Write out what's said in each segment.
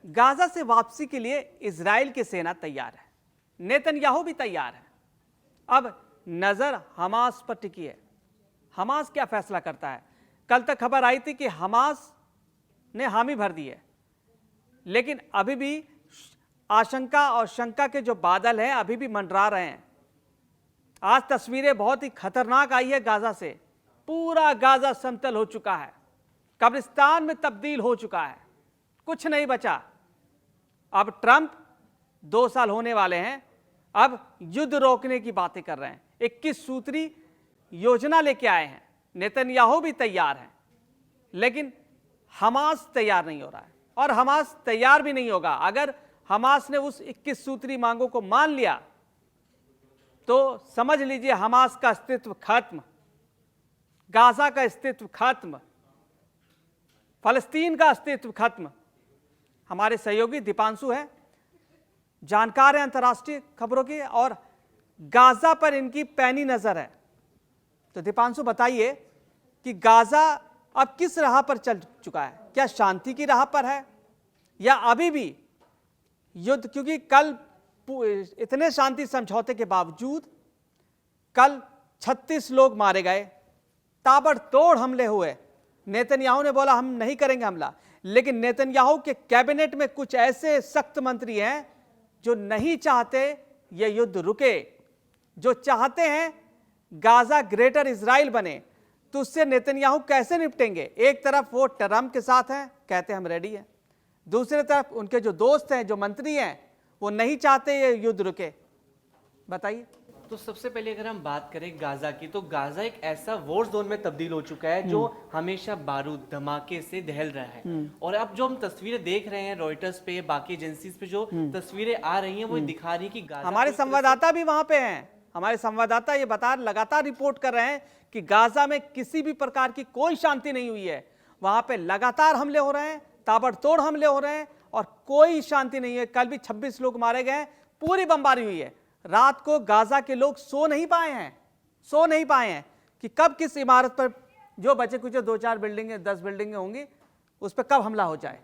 Gaza से वापसी के लिए इजराइल की सेना तैयार है, नेतन्याहू भी तैयार है। अब नजर हमास पर टिकी है, हमास क्या फैसला करता है। कल तक खबर आई थी कि हमास ने हामी भर दी है, लेकिन अभी भी आशंका और शंका के जो बादल हैं अभी भी मंडरा रहे हैं। आज तस्वीरें बहुत ही खतरनाक आई है गाजा से। पूरा गाजा समतल हो चुका है, कब्रिस्तान में तब्दील हो चुका है, कुछ नहीं बचा। अब ट्रंप 2 साल होने वाले हैं, अब युद्ध रोकने की बातें कर रहे हैं, 21 सूत्री योजना लेके आए हैं। नेतन्याहू भी तैयार हैं, लेकिन हमास तैयार नहीं हो रहा है और हमास तैयार भी नहीं होगा। अगर हमास ने उस 21 सूत्री मांगों को मान लिया तो समझ लीजिए हमास का अस्तित्व खत्म, गाजा का अस्तित्व खत्म, फलस्तीन का अस्तित्व खत्म। हमारे सहयोगी दीपांशु हैं, जानकार हैं अंतर्राष्ट्रीय खबरों की और गाजा पर इनकी पैनी नजर है। तो दीपांशु बताइए कि गाजा अब किस राह पर चल चुका है? क्या शांति की राह पर है या अभी भी युद्ध? क्योंकि कल इतने शांति समझौते के बावजूद कल 36 लोग मारे गए, ताबड़तोड़ हमले हुए। नेतन्याहू ने बोला हम नहीं करेंगे हमला, लेकिन नेतन्याहू के कैबिनेट में कुछ ऐसे सख्त मंत्री हैं जो नहीं चाहते ये युद्ध रुके, जो चाहते हैं गाजा ग्रेटर इजराइल बने। तो उससे नेतन्याहू कैसे निपटेंगे? एक तरफ वो ट्रंप के साथ हैं, कहते हैं हम रेडी हैं, दूसरी तरफ उनके जो दोस्त हैं, जो मंत्री हैं, वो नहीं चाहते ये युद्ध रुके। बताइए। तो सबसे पहले अगर हम बात करें गाजा की, तो गाजा एक ऐसा वॉर जोन में तब्दील हो चुका है जो हमेशा बारूद धमाके से दहल रहा है। और अब जो हम तस्वीरें देख रहे हैं रॉयटर्स पे, बाकी एजेंसीज पे जो तस्वीरें आ रही हैं वो दिखा रही है कि गाजा, हमारे संवाददाता भी वहां पे हैं, हमारे संवाददाता ये लगातार रिपोर्ट कर रहे हैं कि गाजा में किसी भी प्रकार की कोई शांति नहीं हुई है। वहां पे लगातार हमले हो रहे हैं, ताबड़तोड़ हमले हो रहे हैं और कोई शांति नहीं है। कल भी 26 लोग मारे गए, पूरी बमबारी हुई है। रात को गाजा के लोग सो नहीं पाए हैं कि कब किस इमारत पर जो बचे कुछ 2-4 बिल्डिंगें, 10 बिल्डिंगें होंगी, उस पर कब हमला हो जाए।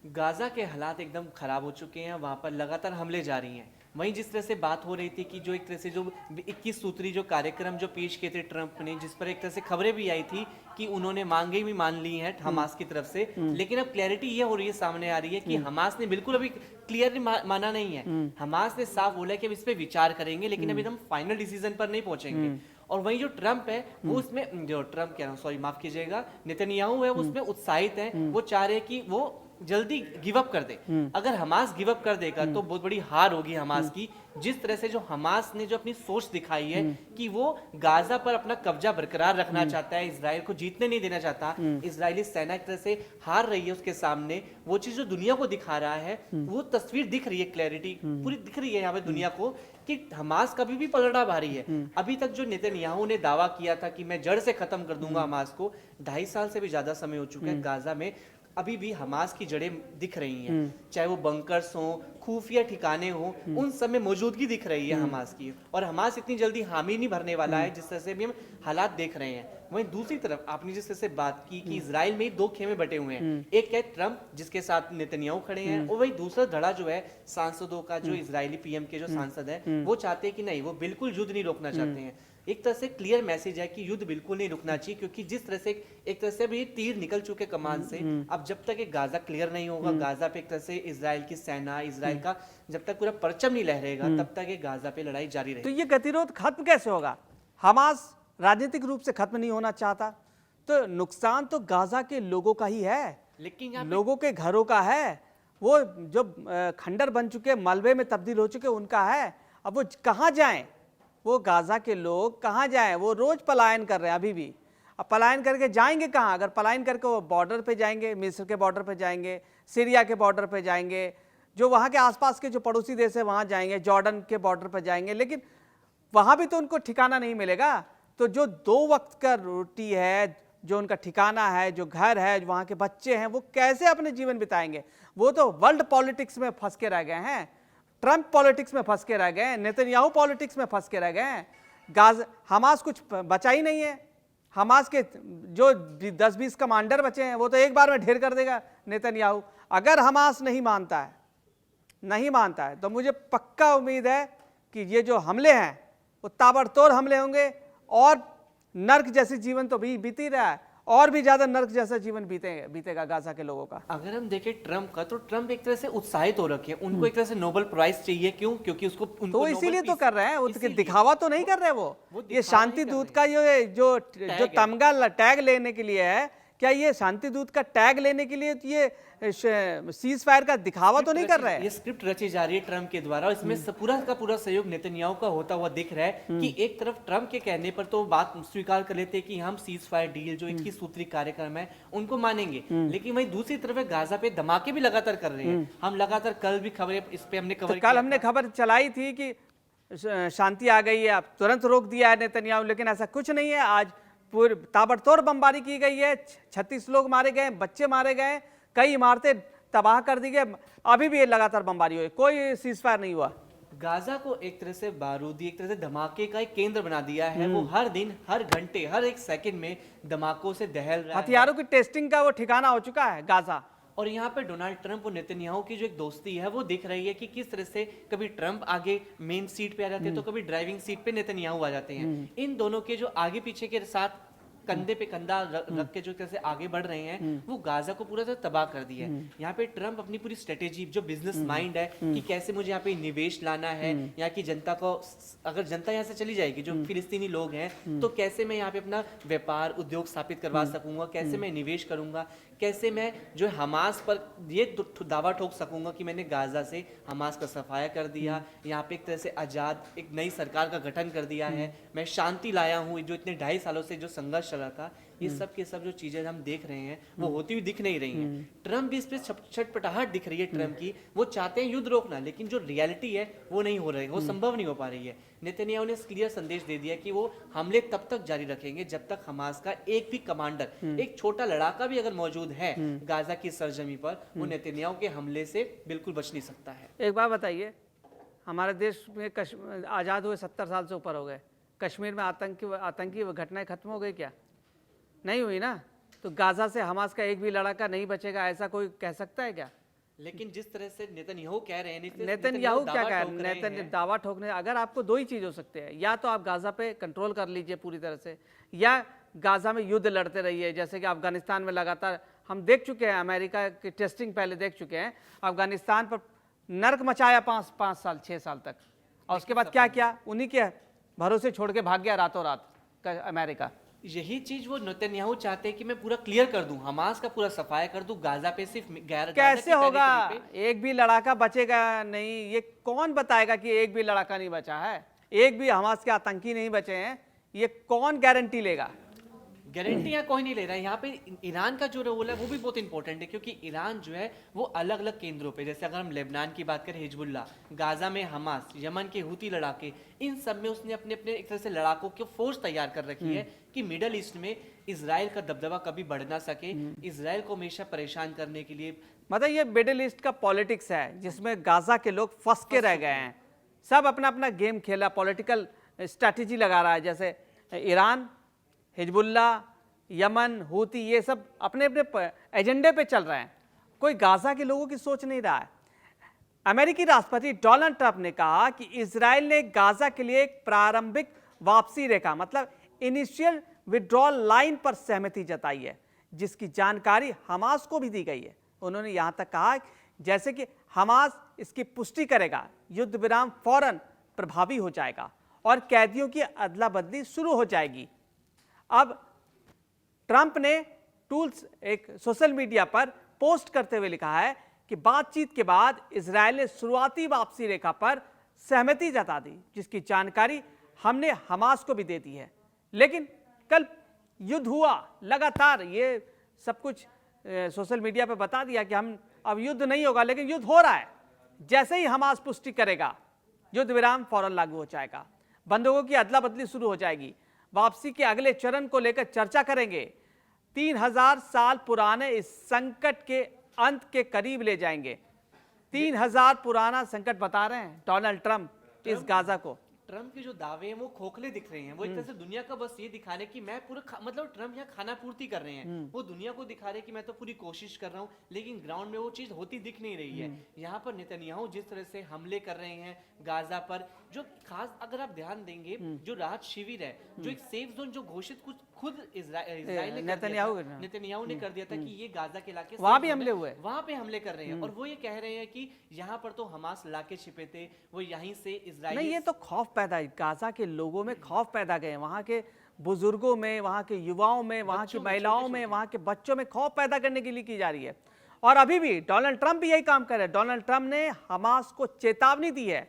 गाजा के हालात एकदम खराब हो चुके हैं, वहां पर लगातार हमले जारी हैं। वहीं जिस तरह से बात हो रही थी कि जो एक तरह से जो 21 सूत्री जो कार्यक्रम जो पेश किए थे ट्रंप ने, जिस पर एक तरह से खबरें भी आई थी कि उन्होंने मांगे भी मान ली हैं हमास की तरफ से, लेकिन अब क्लैरिटी ये हो रही है, सामने आ रही है कि हमास ने बिल्कुल अभी क्लियरली माना नहीं है। हमास ने साफ बोला कि अब इस पर विचार करेंगे, लेकिन अभी हम फाइनल डिसीजन पर नहीं पहुंचेंगे। और वहीं जो ट्रंप है वो उसमें, जो ट्रंप कह रहा हूँ, सॉरी माफ कीजिएगा, नेतन्याहू है, वो उसमें उत्साहित है। वो चाह रहे हैं कि वो जल्दी गिव अप कर दे। अगर हमास गिव अप कर देगा तो बहुत बड़ी हार होगी हमास की। जिस तरह से जो हमास ने जो अपनी सोच दिखाई है कि वो गाजा पर अपना कब्जा बरकरार रखना चाहता है, इजराइल को जीतने नहीं देना चाहता, इजरायली सेना एक तरह से हार रही है उसके सामने, वो चीज जो दुनिया को दिखा रहा है, वो तस्वीर दिख रही है, क्लैरिटी पूरी दिख रही है यहाँ पे दुनिया को कि हमास कभी भी पलड़ा भारी है। अभी तक जो नेतन्याहू ने दावा किया था कि मैं जड़ से खत्म कर दूंगा हमास को, 2.5 साल से भी ज्यादा समय हो चुका है। गाजा में अभी भी हमास की जड़ें दिख रही हैं, चाहे वो बंकर्स हो, खुफिया ठिकाने हो, उन सब में मौजूदगी दिख रही है हमास की। और हमास इतनी जल्दी हामी नहीं भरने वाला है जिस तरह से भी हम हालात देख रहे हैं। वहीं दूसरी तरफ आपने जिस तरह से बात की कि इजराइल में 2 खेमे बटे हुए हैं, एक है ट्रंप जिसके साथ नेतन्याहू खड़े हैं, और वही दूसरा धड़ा जो है सांसदों का, जो इजरायली पीएम के जो सांसद है वो चाहते हैं कि नहीं, वो बिल्कुल युद्ध नहीं रोकना चाहते हैं। एक तरह से क्लियर मैसेज है कि युद्ध बिल्कुल नहीं रुकना चाहिए, क्योंकि जिस तरह से एक तरह से भी तीर निकल चुके कमान से, अब जब तक ये गाजा क्लियर नहीं होगा, गाजा पे एक तरह से इजराइल की सेना, इजराइल का जब तक पूरा परचम नहीं लहरेगा, तब तक ये गाजा पे लड़ाई जारी रहेगी। तो ये गतिरोध खत्म कैसे होगा? हमास राजनीतिक रूप से खत्म नहीं होना चाहता, तो नुकसान तो गाजा के लोगों का ही है, लेकिन लोगों के घरों का है। वो जो खंडर बन चुके, मलबे में तब्दील हो चुके, उनका है। अब वो कहाँ जाएं? वो गाजा के लोग कहाँ जाएं? वो रोज पलायन कर रहे हैं अभी भी। अब पलायन करके जाएंगे कहाँ? अगर पलायन करके वो बॉर्डर पे जाएंगे, मिस्र के बॉर्डर पे जाएंगे, सीरिया के बॉर्डर पे जाएंगे, जो वहाँ के आसपास के जो पड़ोसी देश है वहाँ जाएंगे, जॉर्डन के बॉर्डर पे जाएंगे, लेकिन वहाँ भी तो उनको ठिकाना नहीं मिलेगा। तो जो 2 वक्त का रोटी है, जो उनका ठिकाना है, जो घर है, जो वहाँ के बच्चे हैं, वो कैसे अपने जीवन बिताएंगे? वो तो वर्ल्ड पॉलिटिक्स में फंस के रह गए हैं, ट्रंप पॉलिटिक्स में फंस के रह गए हैं, नेतन्याहू पॉलिटिक्स में फंस के रह गए हैं। हमास कुछ बचा ही नहीं है। हमास के जो 10-20 कमांडर बचे हैं वो तो एक बार में ढेर कर देगा नेतन्याहू। अगर हमास नहीं मानता है तो मुझे पक्का उम्मीद है कि ये जो हमले हैं वो ताबड़तोड़ हमले होंगे और नर्क जैसी जीवन तो भी बीत ही रहा है, और भी ज्यादा नर्क जैसा जीवन बीतेगा गाजा के लोगों का। अगर हम देखें ट्रम्प का, तो ट्रम्प एक तरह से उत्साहित हो रखे हैं, उनको एक तरह से नोबेल प्राइज चाहिए। क्यों? क्योंकि उनको तो इसीलिए तो कर रहे हैं, उसके दिखावा तो नहीं कर रहे वो ये शांति दूत का जो तमगा टैग लेने के लिए है, क्या ये शांति दूत का टैग लेने के लिए ये सीज फायर का दिखावा तो नहीं कर रहे हैं? ये स्क्रिप्ट रची जा रही है ट्रम्प के द्वारा, और इसमें पूरा का पूरा सहयोग नेतन्याहू का होता हुआ दिख रहा है कि एक तरफ ट्रम्प के कहने पर तो बात स्वीकार कर लेते हैं कि हम सीज फायर डील जो 21 सूत्री कार्यक्रम है उनको मानेंगे, लेकिन वहीं दूसरी तरफ गाजा पे धमाके भी लगातार कर रहे हैं। हम लगातार कल भी खबरें इस पे हमने कवर कल हमने खबर चलाई थी कि शांति आ गई है, अब तुरंत रोक दिया है नेतन्याहू, लेकिन ऐसा कुछ नहीं है। आज पूरी ताबड़तोड़ बमबारी की गई है, 36 लोग मारे गए, बच्चे मारे गए, कई इमारतें तबाह कर दी गई, अभी भी लगातार बमबारी हुई, कोई सीज फायर नहीं हुआ। गाजा को एक तरह से बारूदी, एक तरह से धमाके का एक केंद्र बना दिया है। वो हर दिन, हर घंटे, हर एक सेकंड में धमाकों से दहल रहा है। हथियारों की टेस्टिंग का वो ठिकाना हो चुका है गाजा। और यहाँ पे डोनाल्ड ट्रंप और नेतन्याहू की जो एक दोस्ती है वो दिख रही है कि किस तरह से कभी ट्रंप आगे मेन सीट पे आ जाते हैं तो कभी ड्राइविंग सीट पे नेतन्याहू आ जाते हैं। इन दोनों के जो आगे पीछे के साथ कंधे पे कंधा रख के जो कैसे आगे बढ़ रहे हैं वो गाजा को पूरा तरह तबाह कर दिया है। यहाँ पे ट्रंप अपनी पूरी स्ट्रेटेजी, जो बिजनेस माइंड है कि कैसे मुझे यहाँ पे निवेश लाना है, यहाँ की जनता को, अगर जनता यहाँ से चली जाएगी जो फिलिस्तीनी लोग हैं, तो कैसे मैं यहाँ पे अपना व्यापार उद्योग स्थापित करवा सकूंगा, कैसे मैं निवेश करूंगा, कैसे मैं जो हमास पर ये दावा ठोक सकूंगा कि मैंने गाजा से हमास का सफाया कर दिया, यहाँ पे एक तरह से आजाद एक नई सरकार का गठन कर दिया है, मैं शांति लाया हूँ। जो इतने 2.5 सालों से जो संघर्ष चला था, ये सब के सब जो चीजें हम देख रहे हैं वो होती हुई दिख नहीं रही हैं। ट्रम्प भी इस पे छटपटाहट दिख रही है ट्रम्प की, वो चाहते हैं युद्ध रोकना, लेकिन जो रियलिटी है वो नहीं हो रही, वो संभव नहीं हो पा रही है। नेतन्याहू ने क्लियर संदेश दे दिया कि वो हमले तब तक जारी रखेंगे जब तक हमास का एक भी कमांडर, एक छोटा लड़ाका भी अगर मौजूद है गाजा की सरजमी पर, वो नेतन्याहू के हमले से बिल्कुल बच नहीं सकता है। एक बात बताइए, हमारे देश में आज़ाद हुए 70 साल से ऊपर हो गए, कश्मीर में आतंकी घटनाएं खत्म हो गई क्या? नहीं हुई ना। तो गाजा से हमास का एक भी लड़ाका नहीं बचेगा, ऐसा कोई कह सकता है क्या? लेकिन जिस तरह से नेतन्याहू कह रहे हैं, नेतन्याहू क्या कह रहे हैं? दावा ठोकने, अगर आपको दो ही चीज हो सकते हैं, या तो आप गाजा पे कंट्रोल कर लीजिए पूरी तरह से, या गाजा में युद्ध लड़ते रहिए, जैसे कि अफगानिस्तान में लगातार हम देख चुके हैं, अमेरिका की टेस्टिंग पहले देख चुके हैं, अफगानिस्तान पर नर्क मचाया 5 साल 6 साल तक, और उसके बाद क्या किया, उन्हीं के भरोसे छोड़ के भाग गया रातों रात अमेरिका। यही चीज वो नेतन्याहू चाहते हैं कि मैं पूरा क्लियर कर दूं, हमास का पूरा सफाया कर दूं, गाजा पे सिर्फ कैसे होगा? एक भी लड़ाका बचेगा नहीं, ये कौन बताएगा कि एक भी लड़ाका नहीं बचा है, एक भी हमास के आतंकी नहीं बचे हैं, ये कौन गारंटी लेगा? गारंटी यहाँ कोई नहीं ले रहा है। यहाँ पे ईरान का जो रोल है वो भी बहुत इंपॉर्टेंट है, क्योंकि ईरान जो है वो अलग अलग केंद्रों पे, जैसे अगर हम लेबनान की बात करें हिजबुल्ला, गाजा में हमास, यमन के हूती लड़ाके, इन सब में उसने अपने अपने एक तरह से लड़ाकों की फोर्स तैयार कर रखी है कि मिडल ईस्ट में इजराइल का दबदबा कभी बढ़ ना सके, इजराइल को हमेशा परेशान करने के लिए। मतलब ये मिडिल ईस्ट का पॉलिटिक्स है जिसमें गाजा के लोग फंस के रह गए हैं, सब अपना अपना गेम खेला, पॉलिटिकल स्ट्रैटेजी लगा रहा है, जैसे ईरान, हिजबुल्ला, यमन, हूती, ये सब अपने अपने एजेंडे पे चल रहे हैं, कोई गाजा के लोगों की सोच नहीं रहा है। अमेरिकी राष्ट्रपति डोनाल्ड ट्रंप ने कहा कि इजराइल ने गाजा के लिए एक प्रारंभिक वापसी रेखा, मतलब इनिशियल विड्रॉल लाइन पर सहमति जताई है, जिसकी जानकारी हमास को भी दी गई है। उन्होंने यहां तक कहा जैसे कि हमास इसकी पुष्टि करेगा, युद्ध विराम फौरन प्रभावी हो जाएगा और कैदियों की अदला बदली शुरू हो जाएगी। अब ट्रंप ने टूल्स एक सोशल मीडिया पर पोस्ट करते हुए लिखा है कि बातचीत के बाद इजरायल ने शुरुआती वापसी रेखा पर सहमति जता दी, जिसकी जानकारी हमने हमास को भी दे दी है। लेकिन कल युद्ध हुआ लगातार, ये सब कुछ सोशल मीडिया पर बता दिया कि हम अब युद्ध नहीं होगा, लेकिन युद्ध हो रहा है। जैसे ही हमास पुष्टि करेगा, युद्ध विराम फौरन लागू हो जाएगा, बंदूकों की अदला बदली शुरू हो जाएगी, वापसी के अगले चरण को लेकर चर्चा करेंगे, 3000 साल पुराने इस संकट के अंत के करीब ले जाएंगे। 3000 पुराना संकट बता रहे हैं डोनाल्ड ट्रंप इस गाजा को। ट्रम्प के जो दावे हैं वो खोखले दिख रहे हैं। वो एक तरह से दुनिया का बस ये दिखा रहे हैं कि मैं पूरा मतलब ट्रम्प यहाँ खाना पूर्ति कर रहे हैं। वो दुनिया को दिखा रहे हैं कि मैं तो पूरी कोशिश कर रहा हूँ, लेकिन ग्राउंड में वो चीज होती दिख नहीं रही है। यहाँ पर नेतन्याहू जिस तरह से हमले कर रहे हैं गाजा पर, जो खास अगर आप ध्यान देंगे जो राहत शिविर है, जो एक सेफ जोन जो घोषित कुछ खुद इजराइल नेतन्याहू ने कर दिया था कि ये गाजा के इलाके वहां भी हमले हुए, वहां पे हमले कर रहे हैं। और वो ये कह रहे हैं कि यहाँ पर तो हमास इलाके छिपे थे, वो यहीं से इजराइल नहीं, ये तो खौफ पैदा है, गाजा के लोगों में खौफ पैदा गए, वहां के बुजुर्गों में, वहां के युवाओं में, वहां की महिलाओं में, वहां के बच्चों में खौफ पैदा करने के लिए की जा रही है। और अभी भी डोनाल्ड ट्रंप भी यही काम कर रहे हैं। डोनाल्ड ट्रंप ने हमास को चेतावनी दी है।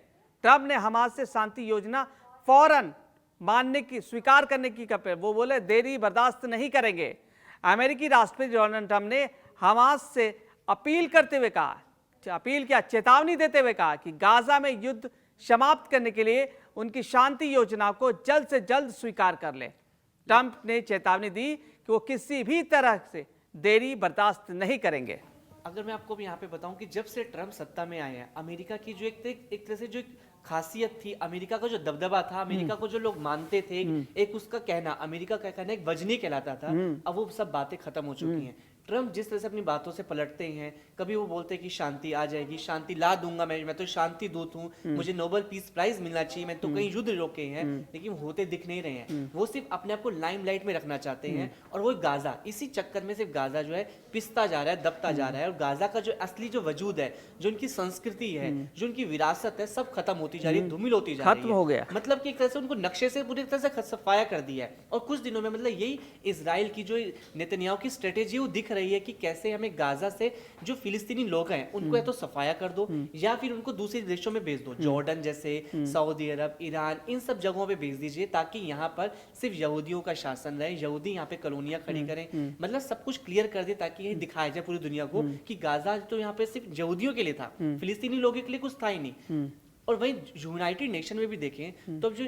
ट्रंप ने हमास से शांति योजना फौरन मानने की, स्वीकार करने की वो बोले देरी बर्दाश्त नहीं करेंगे। अमेरिकी राष्ट्रपति डोनाल्ड ट्रंप ने हमास से अपील करते हुए कहा, चेतावनी देते हुए कहा कि गाजा में युद्ध समाप्त करने के लिए उनकी शांति योजना को जल्द से जल्द स्वीकार कर ले। ट्रंप ने चेतावनी दी कि वो किसी भी तरह से देरी बर्दाश्त नहीं करेंगे। अगर मैं आपको भी यहाँ पे बताऊं कि जब से ट्रंप सत्ता में आए हैं, अमेरिका की जो एक तरह से जो एक खासियत थी, अमेरिका का जो दबदबा था, अमेरिका को जो लोग मानते थे, एक उसका कहना, अमेरिका का कहना एक वजनी कहलाता था, अब वो सब बातें खत्म हो चुकी हैं। ट्रंप जिस तरह से अपनी बातों से पलटते हैं, कभी वो बोलते हैं कि शांति आ जाएगी, शांति ला दूंगा, मैं तो शांति दूत हूँ, मुझे नोबेल पीस प्राइज मिलना चाहिए, मैं तो कई युद्ध रोके हैं, लेकिन होते दिख नहीं रहे हैं। वो सिर्फ अपने आप को लाइमलाइट में रखना चाहते हैं। और वो गाजा, इसी चक्कर में सिर्फ गाजा जो है पिसता जा रहा है, दबता जा रहा है। और गाजा का जो असली जो वजूद है, जो उनकी संस्कृति है, जो उनकी विरासत है, सब खत्म होती जा रही है, धूमिल होती जा रही है, खत्म हो गया। मतलब कि एक तरह से उनको नक्शे से पूरी तरह से सफाया कर दिया है। और कुछ दिनों में मतलब यही इजराइल की जो नेतन्याहू की स्ट्रेटेजी वो दिख रही है कि कैसे हमें गाजा से जो फिलिस्तीनी लोग हैं उनको या तो सफाया कर दो या फिर उनको दूसरे देशों में भेज दो, जॉर्डन जैसे, सऊदी अरब, ईरान, इन सब जगहों पे भेज दीजिए, ताकि यहाँ पर सिर्फ यहूदियों का शासन रहे, यहूदी यहाँ पे कॉलोनियां खड़ी करें, मतलब सब कुछ क्लियर कर दे, ताकि ये दिखाया जाए पूरी दुनिया को कि गाजा तो यहाँ पे सिर्फ यहूदियों के लिए था, फिलिस्तीनी लोगों के लिए कुछ था ही नहीं। और वही यूनाइटेड नेशन में भी देखें तो अब जो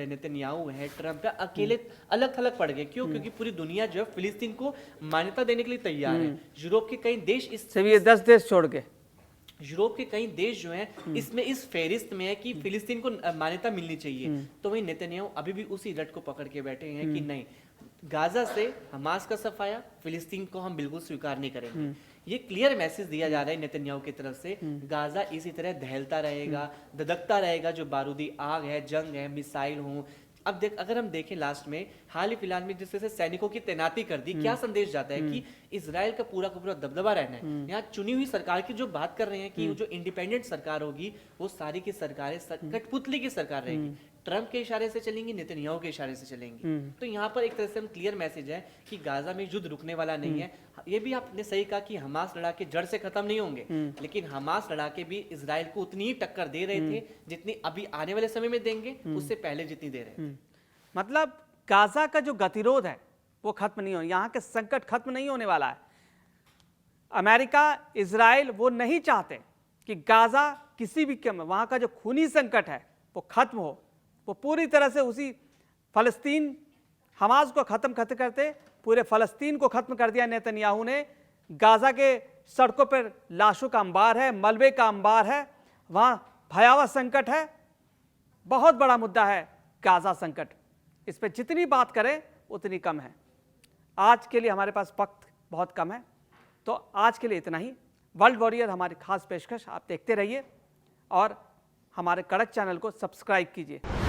नेतन्याहू है, ट्रंप है, अकेले अलग थलग पड़ गए। क्यों? क्योंकि पूरी दुनिया जो है फिलिस्तीन को मान्यता देने के लिए तैयार है। यूरोप के कई देश इस ये 10 देश छोड़ के, यूरोप के कई देश जो हैं इसमें इस फेरिस्त में है कि फिलिस्तीन को मान्यता मिलनी चाहिए। तो वही नेतन्याहू अभी भी उसी रट को पकड़ के बैठे हैं कि नहीं, गाजा से हमास का सफाया, फिलिस्तीन को हम बिल्कुल स्वीकार नहीं करेंगे। ये क्लियर मैसेज दिया जा रहा है नेतन्याहू की तरफ से। गाजा इसी तरह दहलता रहेगा, धधकता रहेगा, जो बारूदी आग है, जंग है, मिसाइल हो। अब अगर हम देखें लास्ट में हाल ही फिलहाल में जिस तरह से सैनिकों की तैनाती कर दी, क्या संदेश जाता है कि इजराइल का पूरा दबदबा रहना है। यहाँ चुनी हुई सरकार की जो बात कर रहे हैं कि जो इंडिपेंडेंट सरकार होगी वो सारी की सरकारें कठपुतली की सरकार रहेगी, ट्रंप के इशारे से चलेंगी, नेतन्याहू के इशारे से चलेंगी। तो यहाँ पर एक तरह से हम क्लियर मैसेज है कि गाजा में युद्ध रुकने वाला नहीं है। ये भी आपने सही कहा कि हमास लड़ाके जड़ से खत्म नहीं होंगे, लेकिन हमास लड़ाके भी इजराइल को उतनी ही टक्कर दे रहे थे जितनी अभी आने वाले समय में देंगे, उससे पहले जितनी दे रहे थे। मतलब गाजा का जो गतिरोध है वो खत्म नहीं हो, यहाँ के संकट खत्म नहीं होने वाला है। अमेरिका, इजराइल वो नहीं चाहते कि गाजा किसी भी वहाँ का जो खूनी संकट है वो खत्म हो। वो पूरी तरह से उसी फलस्तीन, हमास को खत्म करते पूरे फलस्तीन को खत्म कर दिया नेतन्याहू ने। गाजा के सड़कों पर लाशों का अंबार है, मलबे का अंबार है, वहाँ भयावह संकट है। बहुत बड़ा मुद्दा है गाजा संकट, इस पर जितनी बात करें उतनी कम है। आज के लिए हमारे पास वक्त बहुत कम है, तो आज के लिए इतना ही। वर्ल्ड वॉरियर हमारी खास पेशकश आप देखते रहिए और हमारे कड़क चैनल को सब्सक्राइब कीजिए।